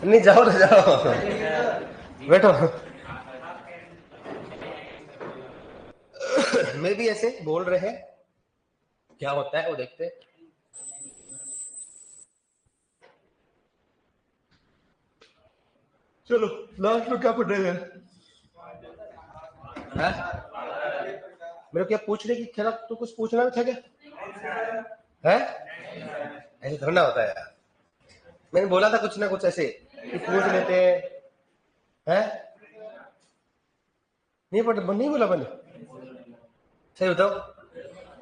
नहीं जाओ ना, जाओ बैठो। मैं भी ऐसे बोल रहे हैं, क्या होता है वो देखते हैं। चलो लास्ट में क्या पढ़ रहे हैं? मेरे को क्या पूछने की खेला, तो कुछ पूछना भी था क्या है? ऐसे थोड़ा ना होता है यार। मैंने बोला था कुछ ना कुछ ऐसे कि पूछ लेते हैं। नहीं पढ़, नहीं बोला मैंने, सही बताओ।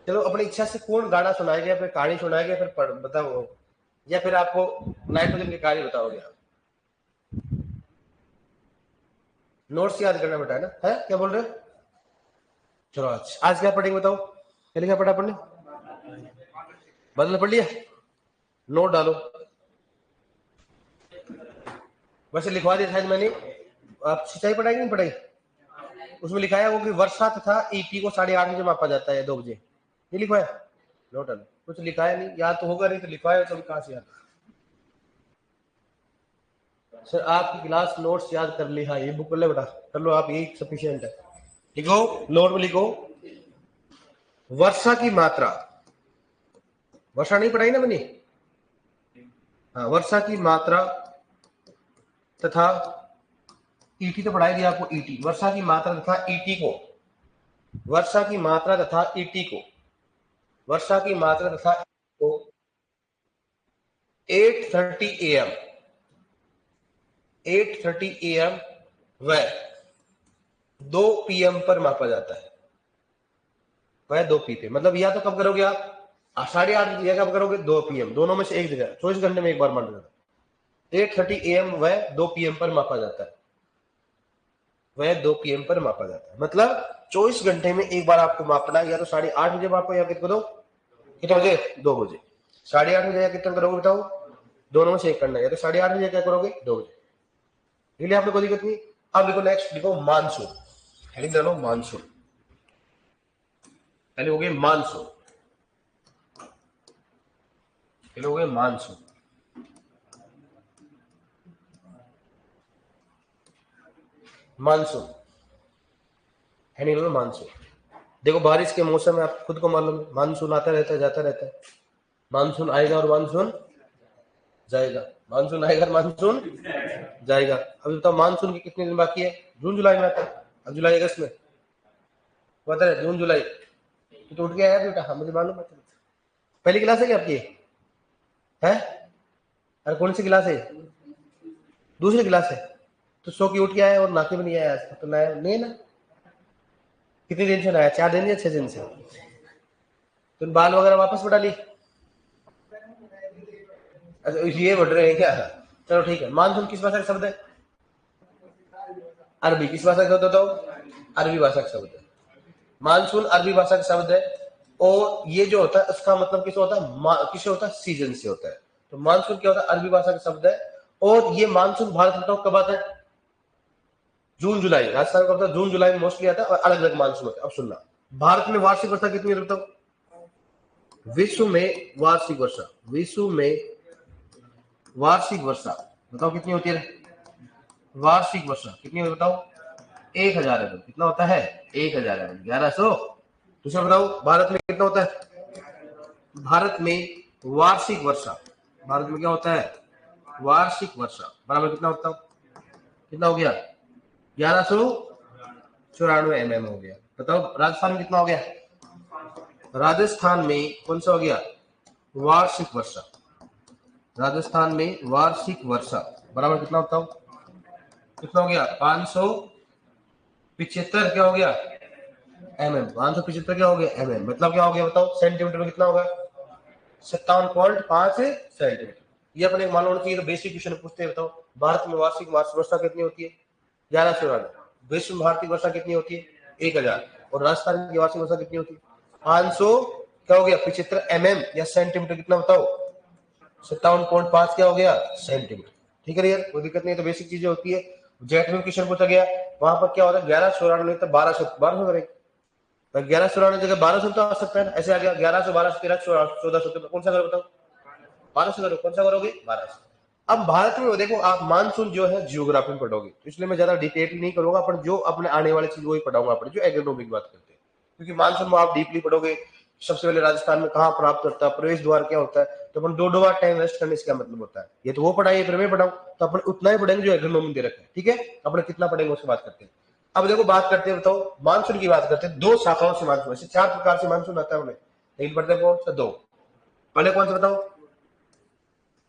चलो अपनी इच्छा से कौन गाना सुनाएगा या फिर कहानी सुनाएगा, फिर पढ़ बताओ, या फिर आपको नाइट्रोजन की कहानी बताओगे आप? नोट्स याद करना बेटा, है ना? है क्या बोल रहे हो? चलो आज क्या पढ़ेंगे बताओ, पहले क्या पढ़ा पढ़ने, बदल पढ़ लिया, नोट डालो। वैसे लिखवा दिया शायद मैंने। आप सिंचाई पढ़ाई नहीं पढ़ाई? उसमें लिखा है वो कि वर्षा तथा ईपी को 8:30 बजे मापा जाता है, 2 बजे। ये लिखवाया? नोट डालो। कुछ लिखा है नहीं, याद तो होगा नहीं तो लिखवाया, तो कहां से याद? सर आपकी क्लास नोट्स याद कर ली, हाँ ये बुक कर ले बेटा, कर लो आप, यही सफिशियंट है। लिखो, नोट में लिखो, वर्षा की मात्रा, वर्षा नहीं पढ़ाई ना मैंने? हाँ, वर्षा की मात्रा तथा ईटी तो पढ़ाई दिया आपको, ईटी वर्षा की मात्रा तथा ईटी को, वर्षा की मात्रा तथा ईटी को, वर्षा की मात्रा तथा को 8:30 AM, 8:30 AM व 2 PM पर मापा जाता है। वह 2 P पे, मतलब या तो कब करोगे आप 8:30 या कब करोगे 2 PM, दोनों में से एक जगह 24 घंटे में एक बार मान जाता है। 8:30 AM वह 2 PM पर मापा जाता है, वह 2 PM पर मापा जाता है, मतलब 24 घंटे में एक बार आपको मापना है, या तो 8:30 बजे मापो या कितने दो, कितने बजे, 2 बजे। 8:30 बजे या कितना करोगे बताओ, दोनों में से एक करना है, या तो 8:30 बजे क्या करोगे, 2 बजे। इसलिए आपने कोई दिक्कत नहीं। अब लिखो नेक्स्ट, लिखो मानसून, हेडिंग डालो मानसून, पहले हो गए मानसून, पहले हो गए मानसून, मानसून, हेडिंग डालो मानसून। देखो बारिश के मौसम में आप खुद को मालूम है, मानसून आता रहता है जाता रहता है, मानसून आएगा और मानसून जाएगा, मानसून आएगा और मानसून जाएगा। अभी बताओ मानसून के कितने दिन बाकी है? जून जुलाई में आता है, अब जुलाई अगस्त में बता रहे, जून जुलाई तो उठ गया है बेटा, हाँ मुझे मालूम है। पहली क्लास है क्या आपकी? है? अरे कौन सी क्लास है? दूसरी क्लास है? तो सो की उठ गया है और नाके में नहीं आया आज तक, तो नया नहीं ना? कितने दिन से नया, 4 दिन या 6 दिन से? तो बाल वगैरह वापस बढ़ा ली? अच्छा ये बढ़ रहे हैं क्या? चलो ठीक है। मानसून किस भाषा का शब्द है? अरबी। किस भाषा का शब्द बताओ? अरबी भाषा का शब्द है। मानसून अरबी भाषा का शब्द है, और ये जो होता है उसका मतलब किससे होता है, किससे होता है, सीजन से होता है। तो मानसून क्या होता है, अरबी भाषा का शब्द है, और ये मानसून भारत में कब आता है? जून जुलाई। राजस्थान का होता है जून जुलाई में मोस्टली आता है, और अलग अलग मानसून होता है। अब सुनना, भारत में वार्षिक वर्षा कितनी है बताओ? विश्व में वार्षिक वर्षा, विश्व में वार्षिक वर्षा बताओ कितनी होती है? वार्षिक वर्षा कितनी होती है बताओ? 1000 कितना होता है? 1000 1100। दूसरा बताओ, भारत में कितना होता है? भारत में वार्षिक वर्षा, भारत में क्या होता है? वार्षिक वर्षा बराबर कितना होता है? कितना हो गया? 1194 mm हो गया। बताओ राजस्थान में कितना हो गया? राजस्थान में कौन सा हो गया? वार्षिक वर्षा, राजस्थान में वार्षिक वर्षा बराबर कितना होता है? कितना हो गया? 575 क्या हो गया? mm। 575 क्या हो गया? mm। मतलब क्या हो गया बताओ, सेंटीमीटर में कितना होगा? 57.5 सेंटीमीटर। ये अपने मालूम होना चाहिए, तो बेसिक क्वेश्चन पूछते हैं बताओ, भारत में वार्षिक वर्षा कितनी होती है? 1194। विश्व में भारतीय वर्षा कितनी होती है? 1000। और राजस्थान की वार्षिक वर्षा कितनी होती है? 500 क्या हो गया? 75 mm या सेंटीमीटर कितना बताओ? 57.5 क्या हो गया? सेंटीमीटर। ठीक है यार, कोई दिक्कत नहीं, तो बेसिक चीजें होती है। जेट में क्वेश्चन पूछा गया, वहां पर क्या होता है? 1194 तो 1200 करेंगे, 1194 जगह 1200 तो आ सकता है ना, ऐसे आ गया 1100 1200 1300 1400, कौन सा करो बताओ? 1200 करो, कौन सा करोगे? 1200। अब भारत में देखो आप मानसून जो है जियोग्राफी में पढ़ोगे, तो इसलिए मैं ज्यादा डिटेल नहीं करूंगा, पर जो अपने आने वाली चीज वही पढ़ाऊंगा अपने जो एग्रोनॉमी की बात करते हैं, क्योंकि मानसून में आप डीपली पढ़ोगे। सबसे पहले राजस्थान में कहाँ प्राप्त होता है, प्रवेश द्वार क्या होता है, तो अपन दो बार टाइम वेस्ट करने से क्या मतलब होता है, ये तो वो पढ़ाई फिर मैं पढ़ाऊं, तो अपन उतना ही पढ़ेंगे जो एग्रोनॉमी दे रखा है, ठीक है। अपने कितना पढ़ेंगे उसकी बात करते हैं। अब देखो बात करते हैं, बताओ मानसून की बात करते हैं, दो शाखाओं से मानसून, ऐसे 4 प्रकार से मानसून आता है उन्हें, लेकिन पढ़ते कौन सा, दो। पहले कौन सा बताओ,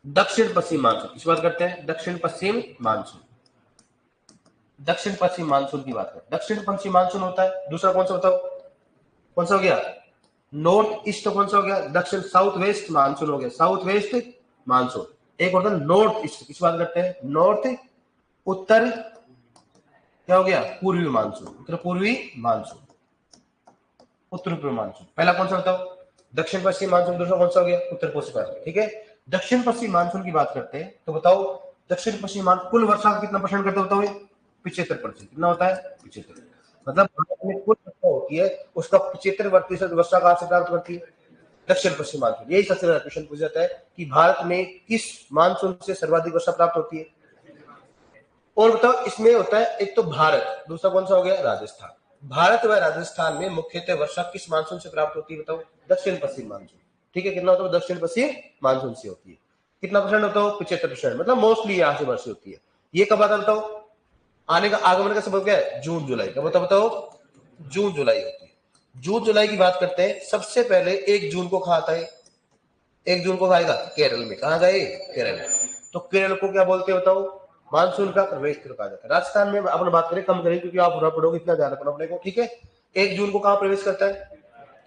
दक्षिण पश्चिम मानसून, इस बात करते हैं दक्षिण पश्चिम मानसून। दक्षिण पश्चिम मानसून की बात करें, दक्षिण पश्चिम मानसून होता है। दूसरा कौन सा बताओ, कौन सा हो गया, नॉर्थ ईस्ट, कौन सा हो गया, दक्षिण साउथ वेस्ट मानसून हो गया, साउथ वेस्ट मानसून। एक होता है नॉर्थ ईस्ट, किस बात करते हैं, नॉर्थ उत्तर, क्या हो गया, पूर्वी मानसून, उत्तर पूर्वी मानसून, उत्तर पूर्वी मानसून। पहला कौन सा बताओ, दक्षिण पश्चिम मानसून। दूसरा कौन सा हो गया, उत्तर पश्चिम मानसून, ठीक है। दक्षिण पश्चिम मानसून की बात करते हैं, तो बताओ दक्षिण पश्चिम मानसून कुल वर्षा का कितना परसेंट करते बताओ, 75%। कितना होता है, 75। मतलब भारत में कुल वर्षा होती है उसका 75% वर्षा कहां से प्राप्त करती है, दक्षिण पश्चिम मानसून। यही सबसे ज्यादा क्वेश्चन पूछा जाता है कि भारत में किस मानसून से सर्वाधिक वर्षा प्राप्त होती है। और बताओ इसमें होता है एक तो भारत, दूसरा कौन सा हो गया, राजस्थान। भारत व राजस्थान में मुख्यतः वर्षा किस मानसून से प्राप्त होती है बताओ, दक्षिण पश्चिम मानसून, ठीक है। कितना होता है, दक्षिण पश्चिम मानसून से होती है। कितना परसेंट होता है, 75%, मतलब मोस्टली यहाँ से वर्षा होती है। ये कब आता है बताओ, आने का आगमन का सबब क्या है, जून जुलाई का, बताओ जून जुलाई होती है। जून जुलाई की बात करते हैं, सबसे पहले 1 जून को कहा आता है, 1 जून को खाएगा केरल में, कहा गए, केरल में। तो केरल को क्या बोलते हैं बताओ, मानसून का प्रवेश कहा जाता है। राजस्थान में अपन बात करें कम करें, क्योंकि आप पूरा पढ़ोगे इतना ज्यादा पढ़ना अपने को, ठीक है। 1 जून को कहां प्रवेश करता है,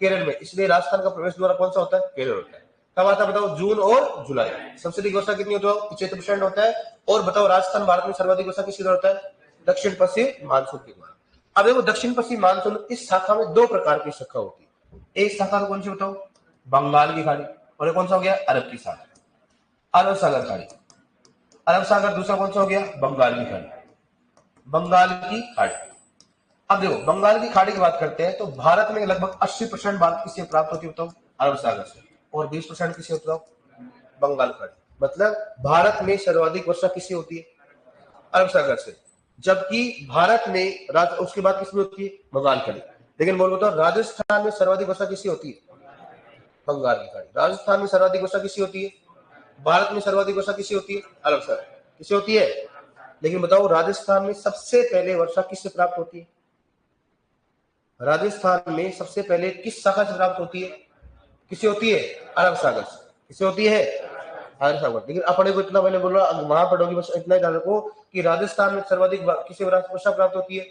केरल में, इसलिए राजस्थान का प्रवेश द्वारा कौन सा होता है, केरल होता है। कब आता है बताओ, जून और जुलाई। सबसे अधिक वर्षा कितनी होती है, 75% होता है। और बताओ राजस्थान भारत में सर्वाधिक वर्षा किसके द्वारा होता है, दक्षिण पश्चिम मानसून के द्वारा। अब देखो दक्षिण पश्चिम मानसून इस शाखा में दो प्रकार की शाखा होती है। एक शाखा कौन सी बताओ, बंगाल की खाड़ी, और कौन सा हो गया, अरब की सागर, अरब सागर खाड़ी, अरब सागर। दूसरा कौन सा हो गया, बंगाल की खाड़ी, बंगाल की खाड़ी। अब देखो बंगाल की खाड़ी की बात करते हैं, तो भारत में लगभग 80% बात किससे प्राप्त होती है बताओ, अरब सागर से, और 20% किससे होता है, बंगाल खाड़ी। मतलब भारत में सर्वाधिक वर्षा किससे होती है, अरब सागर से। जबकि भारत में उसके बाद किसमें होती है, बंगाल खाड़ी। लेकिन बोल बताओ राजस्थान में सर्वाधिक वर्षा किससे होती है, बंगाल की खाड़ी। राजस्थान में सर्वाधिक वर्षा किससे होती है, भारत में सर्वाधिक वर्षा किससे होती है, अरब सागर किससे होती है। लेकिन बताओ राजस्थान में सबसे पहले वर्षा किससे प्राप्त होती है, राजस्थान में सबसे पहले किस शाखा से प्राप्त होती है, किससे होती है, अरब सागर से। किससे होती है, अरब सागर। लेकिन अपने को इतना मैंने बोला वहां पढ़ोगी, बस इतना ही ध्यान रखो कि राजस्थान में सर्वाधिक किससे वर्षा प्राप्त होती है,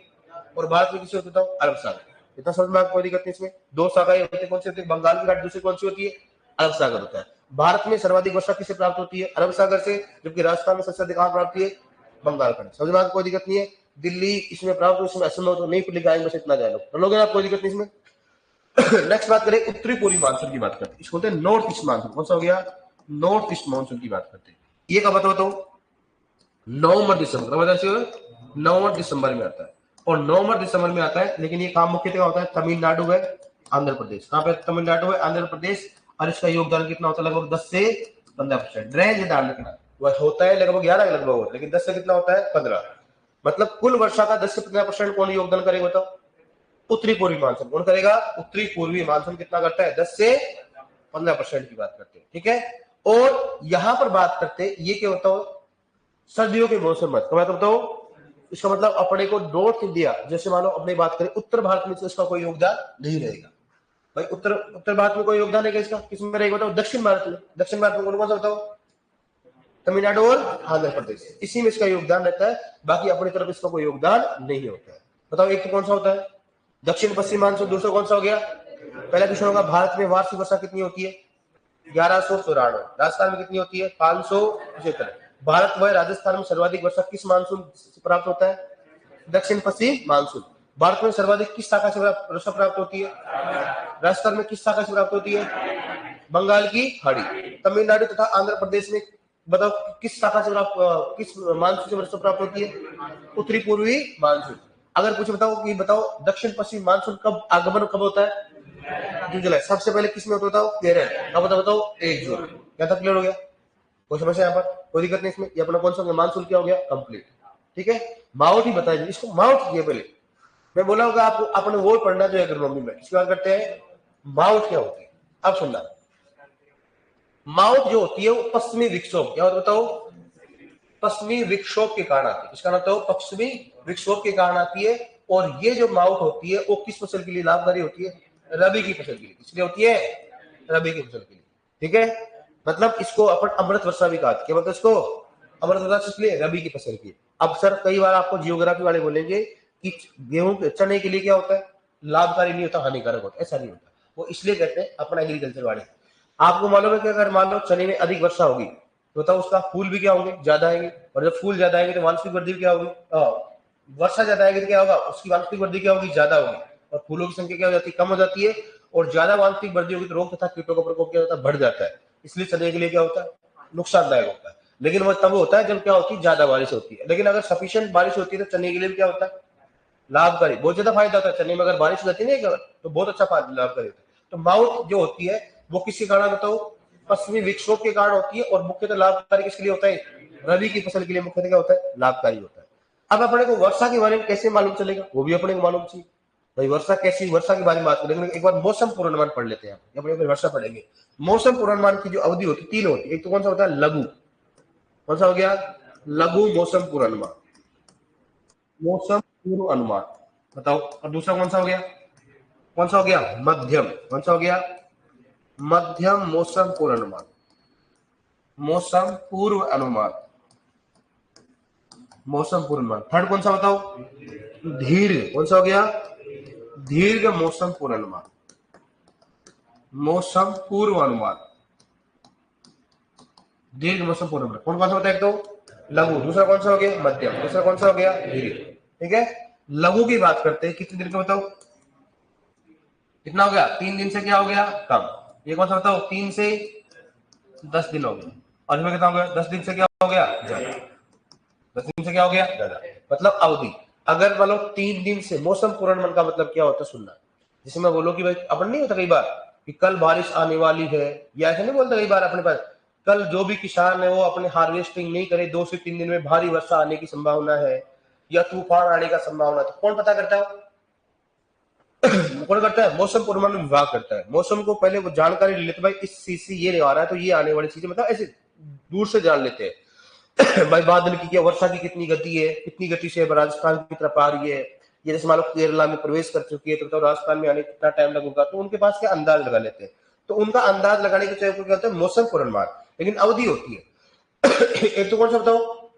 और भारत में किससे होती है, अरब सागर। इतना समझ में कोई दिक्कत नहीं इसमें। दो शाखाएं होती है, कौन सी होती है, बंगाल की खाड़ी, दूसरी कौन सी होती है, अरब सागर होता है। भारत में सर्वाधिक वर्षा किससे प्राप्त होती है, अरब सागर से, जबकि राजस्थान में सबसे अधिक कहां प्राप्त होती है, बंगाल खाड़ी। समझ में कोई दिक्कत नहीं है। दिल्ली इसमें प्राप्त, इसमें असम तो नहीं लिखा है, बस इतना जान लो, कर लोगे ना, कोई दिक्कत नहीं इसमें। नेक्स्ट बात करें उत्तरी पूर्वी मानसून की बात करते हैं, इसको बोलते हैं नॉर्थ ईस्ट मानसून। कौन सा हो गया, नॉर्थ ईस्ट मानसून की बात करते हैं। ये कब आता है, नवंबर दिसंबर, नवंबर दिसंबर में आता है, और नवंबर दिसंबर में आता है। लेकिन ये काम मुख्यतः होता है तमिलनाडु है, आंध्र प्रदेश। कहां पे, तमिलनाडु है, आंध्र प्रदेश। और इसका योगदान कितना होता है, लगभग 10 से 15%। रेंज डाल रखना, वह होता है लगभग 11 लगभग, लेकिन 10 से कितना होता है, 15। मतलब कुल वर्षा का 10 से 15% कौन योगदान करेगा बताओ, उत्तरी पूर्वी मानसून। कौन करेगा, उत्तरी पूर्वी मानसून कितना करता है, 10 से 15% की बात करते हैं, ठीक है। और यहां पर बात करते हैं, ये क्या होता है, सर्दियों के मौसम में। तो मैं तो बताऊं, इसका मतलब अपने को नॉर्थ इंडिया, जैसे मानो अपनी बात करें उत्तर भारत में, तो इसका कोई योगदान नहीं रहेगा भाई। उत्तर भारत में कोई योगदान रहेगा इसका, किसमें रहेगा बताओ, दक्षिण भारत में। दक्षिण भारत में कौन कौन सा बताओ, तमिलनाडु और आंध्र प्रदेश, इसी में इसका योगदान रहता है। बाकी अपनी तरफ इसका कोई योगदान नहीं होता है। बताओ एक तो कौन सा होता है, दक्षिण पश्चिम मानसून। दूसरा कौन सा हो गया, पहला क्वेश्चन होगा भारत में वार्षिक वर्षा कितनी होती है, 1194। राजस्थान में कितनी होती है, 575। भारत व राजस्थान में सर्वाधिक वर्षा किस मानसून से प्राप्त होता है, दक्षिण पश्चिम मानसून। भारत में सर्वाधिक किस शाखा से वर्षा प्राप्त होती है, राजस्थान में किस शाखा से प्राप्त होती है, बंगाल की खाड़ी। तमिलनाडु तथा आंध्र प्रदेश में बताओ किस शाखा से किस मानसून से वर्षा प्राप्त होती है, उत्तरी पूर्वी मानसून। अगर कुछ बताओ कि बताओ दक्षिण पश्चिम मानसून कब आगमन कब होता है, जून जुलाई। सबसे पहले किसमें होता है, केरल। अब बताओ 1 जून। क्या था, क्लियर हो गया, कोई समस्या यहाँ पर। कोई दिक्कत नहीं इसमें। ये अपना कौन सा हो गया, मानसून क्या हो गया, कंप्लीट। ठीक है, माउथ ही बताइए इसको, माउथ ये पहले मैं बोला होगा आपको, अपने वो पढ़ना जो एग्रोनॉमी में। इसके बाद करते हैं माउथ क्या होती है। अब सुनना, माउथ जो होती है वो पश्चिमी विक्षोभ, क्या होता बताओ, पश्चिमी विक्षोभ के कारण आती है। इसका मतलब हो पश्चिमी विक्षोभ के कारण आती है। और ये जो माउथ होती है वो किस फसल के लिए लाभकारी होती है, रबी की फसल के लिए। किसलिए होती है, रबी की फसल के लिए। ठीक है, मतलब इसको अपन अमृत वर्षा भी कहते हैं। क्या मतलब इसको अमृत वर्षा, इसलिए रबी की फसल की। अब सर कई बार आपको जियोग्राफी वाले बोलेंगे कि गेहूं के चने के लिए क्या होता है, लाभकारी नहीं होता, हानिकारक होता है। ऐसा नहीं होता, वो इसलिए कहते हैं अपना एग्रीकल्चर वाले। आपको मालूम है कि अगर मान लो चने में अधिक वर्षा होगी तो बताओ उसका फूल भी क्या होंगे, ज्यादा आएंगे। और जब फूल ज्यादा आएंगे तो वांशिक वृद्धि भी क्या होगी, वर्षा ज्यादा आएगी तो क्या होगा, उसकी वांशिक वृद्धि क्या होगी, ज्यादा होगी। और फूलों की संख्या क्या हो जाती है, कम हो जाती है। और ज्यादा वांशिक वृद्धि होगी तो रोग तथा कीटों का प्रकोप क्या होता है, बढ़ जाता है। इसलिए चने के लिए क्या होता है, नुकसानदायक होता है। लेकिन वो तब होता है जब क्या होती है, ज्यादा बारिश होती है। लेकिन अगर सफिशिएंट बारिश होती है तो चने के लिए भी क्या होता है, लाभकारी, बहुत ज्यादा फायदा होता है। चने में अगर बारिश हो जाती है ना तो बहुत अच्छा लाभकारी होता है। तो माउथ जो होती है वो किसके कारण बताओ, पश्चिमी विक्षोभ के कारण होती है। और मुख्यतः लाभकारी किसके लिए होता है, रबी की फसल के लिए मुख्यतः क्या होता है, लाभकारी होता है। अब अपने को वर्षा के बारे में कैसे मालूम चलेगा, वो भी अपने को मालूम चाहिए भाई। वर्षा कैसी, वर्षा के बारे में बात करेंगे, एक बार मौसम पूर्वानुमान पढ़ लेते हैं। अपने वर्षा पढ़ेंगे। मौसम पूर्वानुमान की जो अवधि होती है, तीन होती है। एक तो कौन सा होता है, लघु, कौन सा हो गया, लघु मौसम पूर्वानुमान, मौसम पूर्व अनुमान, बताओ। और दूसरा कौन सा हो गया, कौन सा हो गया, मध्यम, कौन सा हो गया, मध्यम मौसम पूर्वानुमान, मौसम पूर्व अनुमान, मौसम पूर्वानुमान। थर्ड कौन सा बताओ, दीर्घ, कौन सा हो गया, दीर्घ मौसम पूर्वानुमान, मौसम पूर्व अनुमान, दीर्घ मौसम पूर्वानुमान। कौन कौन सा होता है, एक तो लघु, दूसरा कौन सा हो गया, मध्यम, दूसरा कौन सा हो गया, दीर्घ। ठीक है, लघु की बात करते हैं, कितने दिन का बताओ, कितना हो गया, 3 दिन से क्या हो गया, कम। ये कौन सा बताओ, 3 से 10 दिन हो गया। और इसमें कितना हो गया, 10 दिन से क्या हो गया, ज्यादा। 10 दिन से क्या हो गया, ज्यादा, मतलब अवधि। अगर मान लो 3 दिन से, मौसम पूर्वानुमान का मतलब क्या होता है, सुनना। जैसे मैं बोलो कि भाई अपन नहीं होता कई बार कि कल बारिश आने वाली है, या ऐसा नहीं बोलता कई बार अपने पास, कल जो भी किसान है वो अपने हार्वेस्टिंग नहीं करे, 2 से 3 दिन में भारी वर्षा आने की संभावना है, या तूफान आने का संभावना है। तो कौन पता करता है, कौन करता है, मौसम पूर्वानुमान विभाग करता है। मौसम को पहले वो जानकारी ले लेते, भाई इस चीज से ये आ रहा है तो ये आने वाली चीजें, मतलब ऐसे दूर से जान लेते हैं। भाई बादल की क्या, वर्षा की कितनी गति है, कितनी गति से राजस्थान की तरफ आ रही है। ये जैसे मान लो केरला में प्रवेश कर चुकी है तो राजस्थान में आने कितना टाइम लगेगा, तो उनके पास क्या अंदाज लगा लेते हैं। तो उनका अंदाज लगाने के क्या होता है, मौसम पूर्वानुमान। लेकिन अवधि होती है। एक तो कौन सा बताओ,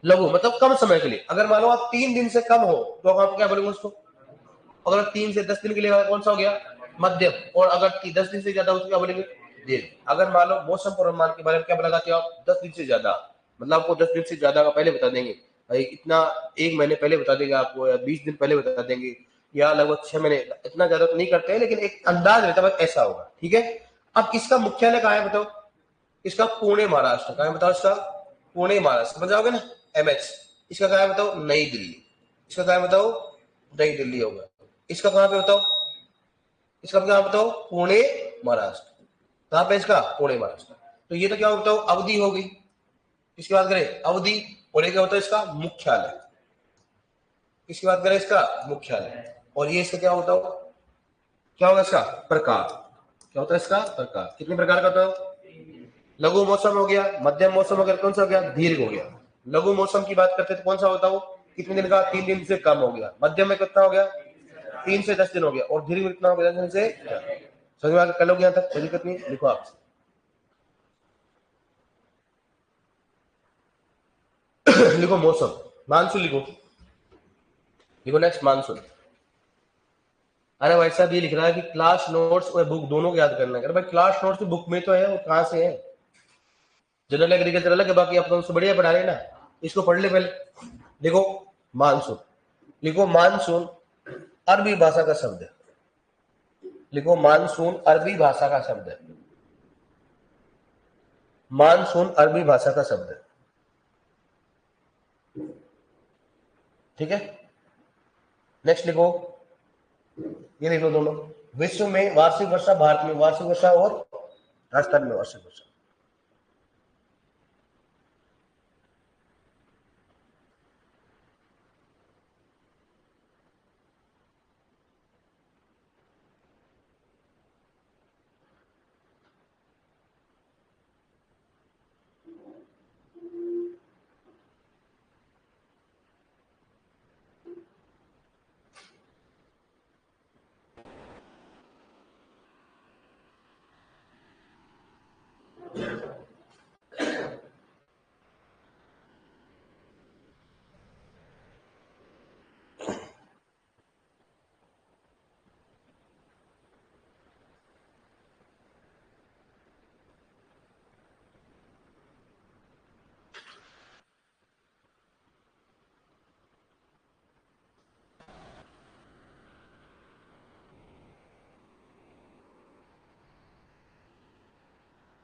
लघु, मतलब कम समय के लिए। अगर मान लो आप 3 दिन से कम हो तो आप क्या बोलेंगे उसको, अगर 3 से 10 दिन के लिए कौन सा हो गया, मध्यम। और अगर 10 दिन से ज्यादा उसको क्या बोलेंगे, दीर्घ। अगर मान लो मौसम पूर्वानुमान के बारे में क्या लगाते हो आप, 10 दिन से ज्यादा, मतलब आपको 10 दिन से ज्यादा का पहले बता देंगे भाई, इतना 1 महीने पहले बता देंगे आपको, या 20 दिन पहले बता देंगे, या लगभग 6 महीने। इतना ज्यादा तो नहीं करते हैं लेकिन एक अंदाज रहता है ऐसा होगा। ठीक है, अब इसका मुख्यालय कहाँ है बताओ, इसका पुणे महाराष्ट्र, कहाँ है बताओ, इसका पुणे महाराष्ट्र, समझ जाओगे ना, एमएच। इसका कहाँ है बताओ, नई दिल्ली। इसका कहाँ है बताओ, नई दिल्ली होगा। इसका कहां पे बताओ, इसका कहां बताओ, पुणे महाराष्ट्र। कहां पे इसका, पुणे महाराष्ट्र। तो ये तो क्या बताओ, अवधि होगी। इसकी बात करें अवधि, और ये क्या होता है इसका मुख्यालय। इसकी बात करें इसका मुख्यालय। और ये इसका क्या होता है, क्या होगा इसका प्रकार, क्या होता है इसका प्रकार। कितने प्रकार का होता है, लघु मौसम हो गया, मध्यम मौसम हो गया, कौन सा हो गया, दीर्घ हो गया। लघु मौसम की बात करते तो कौन सा होता है, कितने दिन का, 3 दिन से कम हो गया। मध्यम में कितना हो गया, 3 से 10 दिन हो गया। और दीर्घ में कितना हो गया, 10 दिन से। समझ में आ गया, कर लोगे यहाँ तक, कोई दिक्कत नहीं, लिखो आप। लिखो मौसम, मानसून लिखो, लिखो नेक्स्ट मानसून। अरे भाई साहब ये लिख रहा है कि क्लास नोट्स और बुक दोनों को याद करना है। अरे भाई क्लास नोट्स तो बुक में तो है, वो कहाँ से है, जनरल एग्रीकल्चर अलग है, बाकी आप उससे बढ़िया पढ़ा रहे ना, इसको पढ़ ले पहले। देखो मानसून, लिखो मानसून अरबी भाषा का शब्द है, लिखो मानसून अरबी भाषा का शब्द है, मानसून अरबी भाषा का शब्द है। ठीक है, नेक्स्ट लिखो, ये लिखो दोनों। विश्व में वार्षिक वर्षा, भारत में वार्षिक वर्षा और राजस्थान में वार्षिक वर्षा।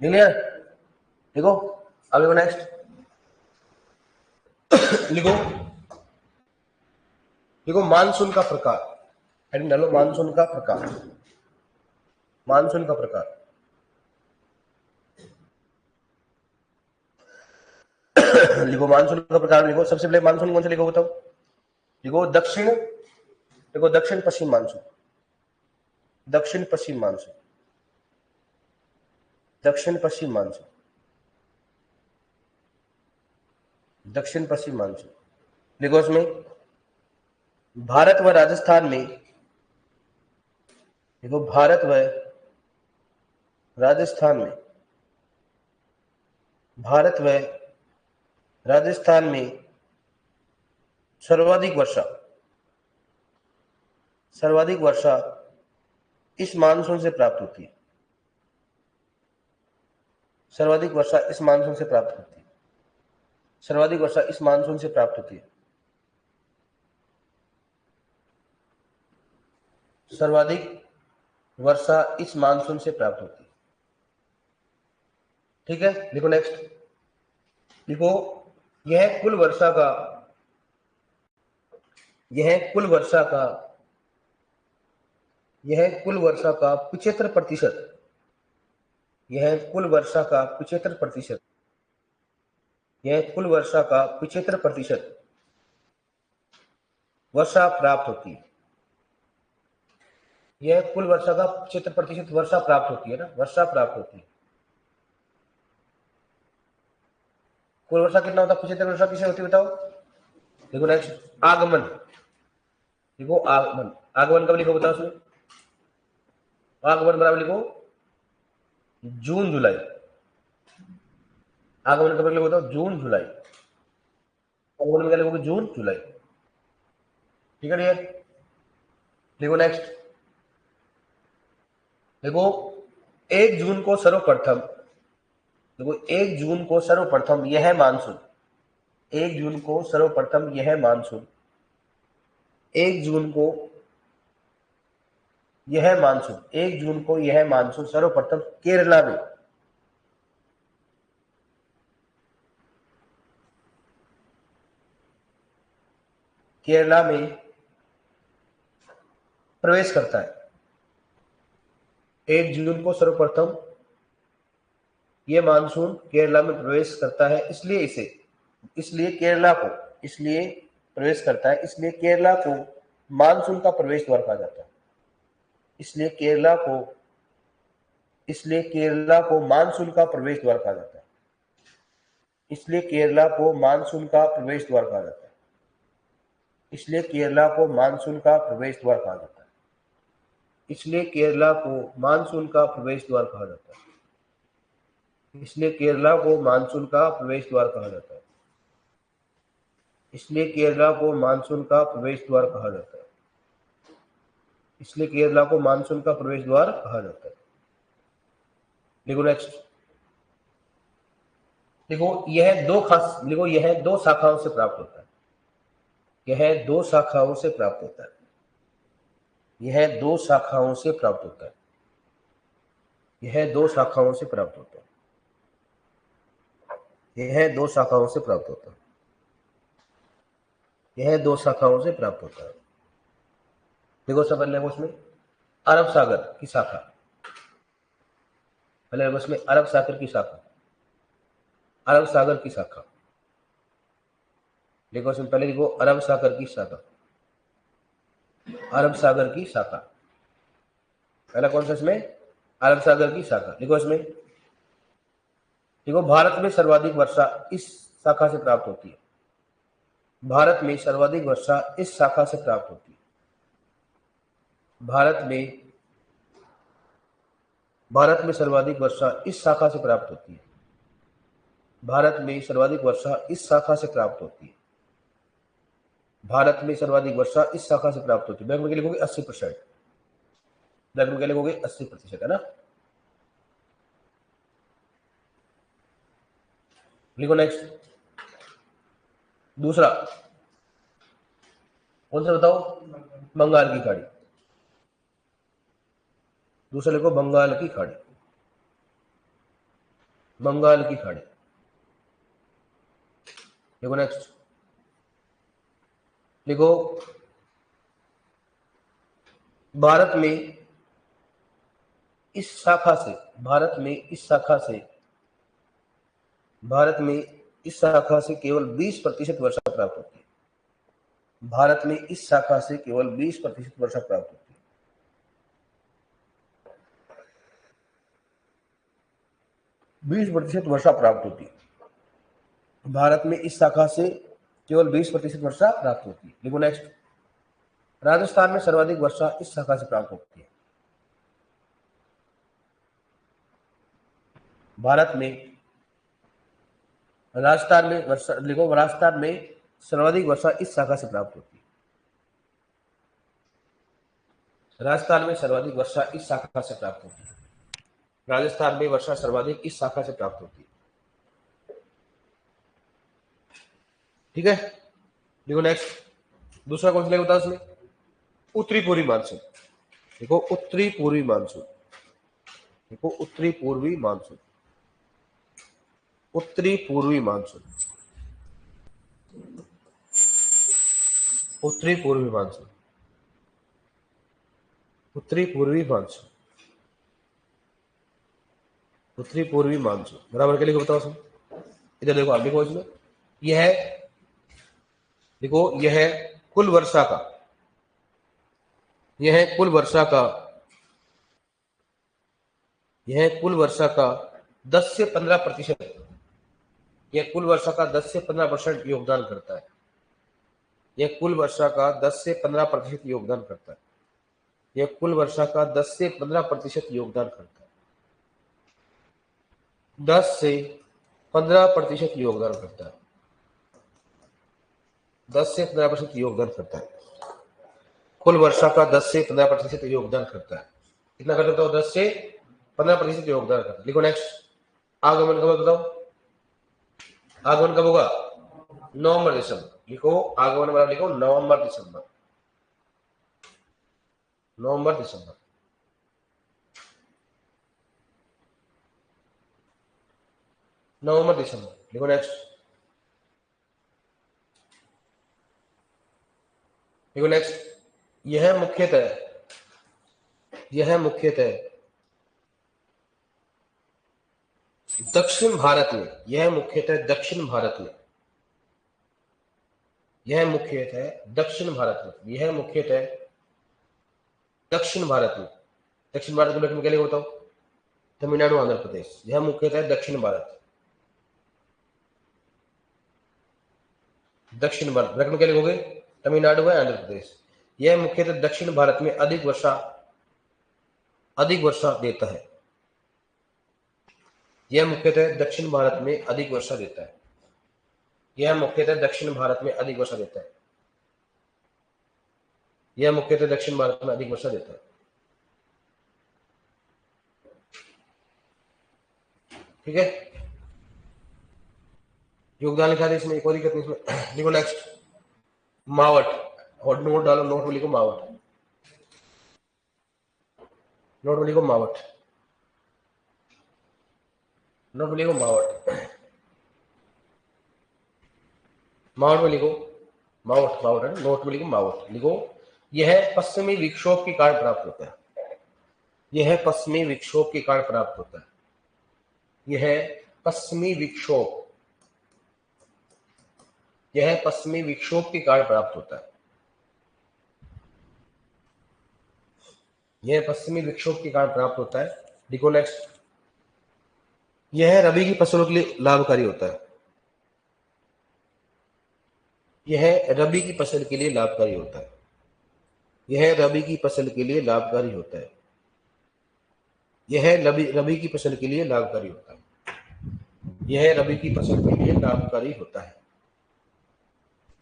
क्लियर? देखो अब देखो नेक्स्ट लिखो, देखो मानसून का प्रकार, हेडिंग डालो मानसून का प्रकार, मानसून का प्रकार। लिखो मानसून का प्रकार, लिखो सबसे पहले मानसून कौन सा लिखो बताओ। लिखो दक्षिण, देखो दक्षिण पश्चिम मानसून, दक्षिण पश्चिम मानसून, दक्षिण पश्चिम मानसून, दक्षिण पश्चिम मानसून। लिखो इसमें भारत व राजस्थान में, देखो भारत व राजस्थान में, भारत व राजस्थान में सर्वाधिक वर्षा, सर्वाधिक वर्षा इस मानसून से प्राप्त होती है, सर्वाधिक वर्षा इस मानसून से प्राप्त होती है, सर्वाधिक वर्षा इस मानसून से प्राप्त होती है, सर्वाधिक वर्षा इस मानसून से प्राप्त होती है। ठीक है, लिखो नेक्स्ट, लिखो यह कुल वर्षा का, यह कुल वर्षा का, यह कुल वर्षा का 75%, यह कुल वर्षा का 75%, यह कुल वर्षा का 75% वर्षा प्राप्त होती है, यह कुल वर्षा का 75% वर्षा प्राप्त होती है ना, वर्षा प्राप्त होती है। कुल वर्षा कितना होता है? 75 वर्षा किसे होती है बताओ। देखो नेक्स्ट आगमन, देखो आगमन, आगमन कब लिखो बताओ उसमें, आगमन बराबर लिखो जून जुलाई, आगमन कब लिखो बताओ, जून जुलाई, आगमन में क्या लिखोगे, जून जुलाई। ठीक है, लिखो नेक्स्ट, देखो 1 जून को सर्वप्रथम, देखो 1 जून को सर्वप्रथम यह मानसून, 1 जून को सर्वप्रथम यह मानसून, 1 जून को यह मानसून, 1 जून को यह मानसून सर्वप्रथम केरला में, केरला में प्रवेश करता है। 1 जून को सर्वप्रथम यह मानसून केरला में प्रवेश करता है, इसलिए इसे, इसलिए केरला को, इसलिए प्रवेश करता है, इसलिए केरला को मानसून का प्रवेश द्वार कहा जाता है, इसलिए केरला को, इसलिए केरला को मानसून का प्रवेश द्वार कहा जाता है, इसलिए केरला को मानसून का प्रवेश द्वार कहा जाता है, इसलिए केरला को मानसून का प्रवेश द्वार कहा जाता है, इसलिए केरला को मानसून का प्रवेश द्वार कहा जाता है, इसलिए केरला को मानसून का प्रवेश द्वार कहा जाता है, इसलिए केरला को मानसून का प्रवेश द्वार कहा जाता है, इसलिए केरला को मानसून का प्रवेश द्वार कहा जाता है। देखो नेक्स्ट, देखो यह दो खास, देखो यह 2 शाखाओं से प्राप्त होता है, यह 2 शाखाओं से प्राप्त होता है, यह 2 शाखाओं से प्राप्त होता है, यह 2 शाखाओं से प्राप्त होता है, यह 2 शाखाओं से प्राप्त होता है, यह 2 शाखाओं से प्राप्त होता है। देखो सब पहले उसमें अरब सागर की शाखा, पहले उसमें अरब सागर की शाखा, अरब सागर की शाखा, देखो उसमें पहले देखो अरब सागर की शाखा, अरब सागर की शाखा, पहला कौन सा इसमें, अरब सागर की शाखा। देखो इसमें, देखो भारत में सर्वाधिक वर्षा इस शाखा से प्राप्त होती है, भारत में सर्वाधिक वर्षा इस शाखा से प्राप्त होती है, भारत में भारत में सर्वाधिक वर्षा इस शाखा से प्राप्त होती है। भारत में सर्वाधिक वर्षा इस शाखा से प्राप्त होती है। भारत में सर्वाधिक वर्षा इस शाखा से प्राप्त होती है। बैंक में क्या लिखोगे? 80%। बैंक में क्या लिखोगे? 80%, है ना। लिखो नेक्स्ट। दूसरा कौन सा बताओ? बंगाल की खाड़ी। दूसरा लिखो बंगाल की खाड़ी। बंगाल की खाड़ी। लिखो नेक्स्ट। लिखो भारत में इस शाखा से, भारत में इस शाखा से, भारत में इस शाखा से केवल 20% वर्षा प्राप्त होती है। भारत में इस शाखा से केवल 20% वर्षा प्राप्त होती है। 20% वर्षा प्राप्त होती है। भारत में इस शाखा से केवल 20% वर्षा प्राप्त होती है। लिखो नेक्स्ट। राजस्थान में सर्वाधिक वर्षा इस शाखा से प्राप्त होती है। भारत में राजस्थान में वर्षा, लिखो राजस्थान में सर्वाधिक वर्षा इस शाखा से प्राप्त होती है। राजस्थान में सर्वाधिक वर्षा इस शाखा से प्राप्त होती है। राजस्थान में वर्षा सर्वाधिक इस शाखा से प्राप्त होती है। ठीक है। देखो नेक्स्ट। दूसरा कौन सा लेगा बताओ इसमें? उत्तरी पूर्वी मानसून। देखो उत्तरी पूर्वी मानसून। देखो उत्तरी पूर्वी मानसून। उत्तरी पूर्वी मानसून। उत्तरी पूर्वी मानसून। उत्तरी पूर्वी मानसून। उत्तरी पूर्वी मानसून बराबर क्या लिखो बताओ इसमें? इधर देखो, आप लिखो इसमें। यह है, देखो यह है कुल वर्षा का, यह है कुल वर्षा का, यह है कुल वर्षा का 10 से 15%। यह कुल वर्षा का 10 से 15% योगदान करता है। यह कुल वर्षा का 10 से 15% योगदान करता है। यह कुल वर्षा का 10 से 15% योगदान करता है। 10 से 15% योगदान करता है। 10 से 15% योगदान करता है। कुल वर्षा का 10 से 15% योगदान करता है। कितना कर देता हो? 10 से 15% योगदान करता है। लिखो नेक्स्ट। आगमन कब बताओ? आगमन कब होगा? नवंबर दिसंबर। लिखो आगमन बराबर लिखो नवंबर दिसंबर। नवंबर दिसंबर। नवंबर दिसंबर। लिखो नेक्स्ट। लिखो नेक्स्ट। यह मुख्यतः, यह मुख्यतः दक्षिण भारत में, यह मुख्यतः दक्षिण भारत में, यह मुख्यतः दक्षिण भारत में, यह मुख्यतः दक्षिण भारत में, दक्षिण भारत के में क्या लिखो बताओ? तमिलनाडु आंध्र प्रदेश। यह मुख्यतः दक्षिण भारत, दक्षिण भारत ब्रैकेट में क्या लिखोगे? तमिलनाडु है आंध्र प्रदेश। यह मुख्यतः दक्षिण भारत में अधिक वर्षा देता है। यह मुख्यतः दक्षिण भारत में अधिक वर्षा देता है। यह मुख्यतः दक्षिण भारत में अधिक वर्षा देता है। यह मुख्यतः दक्षिण भारत में अधिक वर्षा देता है। ठीक है। योगदान लिखा था इसमें, एक और दिक्कत नहीं इसमें। लिखो नेक्स्ट। मावट, और नोट डालो, नोट में लिखो मावट। नोट में लिखो मावट। नोट में लिखो मावट। मावट में लिखो मावट। मावट है, नोट में लिखो मावट। लिखो यह पश्चिमी विक्षोभ के कारण प्राप्त होता है। यह पश्चिमी विक्षोभ के कारण प्राप्त होता है। यह पश्चिमी विक्षोभ, यह पश्चिमी विक्षोभ के कारण प्राप्त होता है। यह पश्चिमी विक्षोभ के कारण प्राप्त होता है। लिखो नेक्स्ट। यह रबी की फसलों के लिए लाभकारी होता है। यह रबी की फसल के लिए लाभकारी होता है। यह रबी की फसल के लिए लाभकारी होता है। यह रबी रबी की फसल के लिए लाभकारी होता है। यह रबी की फसल के लिए लाभकारी होता है।